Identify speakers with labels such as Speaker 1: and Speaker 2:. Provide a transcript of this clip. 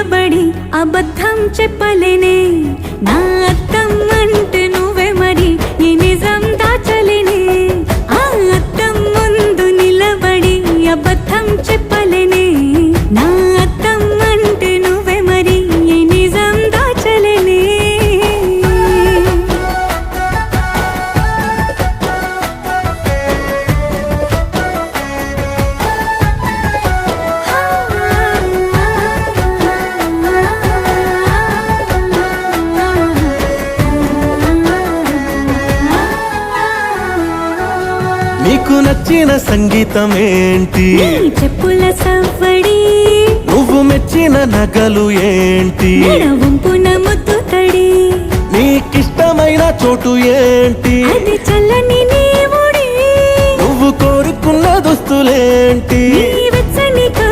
Speaker 1: నిలబడి అబద్ధం చెప్పలేనే నా అద్దం అంటే నువ్వే మరి ఈ నిజం దాచలేనే ఆ అద్దం ముందు నిలబడి అబద్ధం చెప్పలేనే నా అద్దం అంటే నువ్వే మరి ఈ నిజం దాచలేనే
Speaker 2: నీకు నచ్చిన సంగీతం ఏంటి
Speaker 1: చెప్పుల సవ్వడి
Speaker 2: నువ్వు మెచ్చిన నగలు ఏంటి
Speaker 1: వంపున ముత్తు తడి
Speaker 2: నీకిష్టమైన చోటు ఏంటి
Speaker 1: అది చల్లని నీ ఒడి
Speaker 2: నువ్వు కోరుకున్న దుస్తులేంటి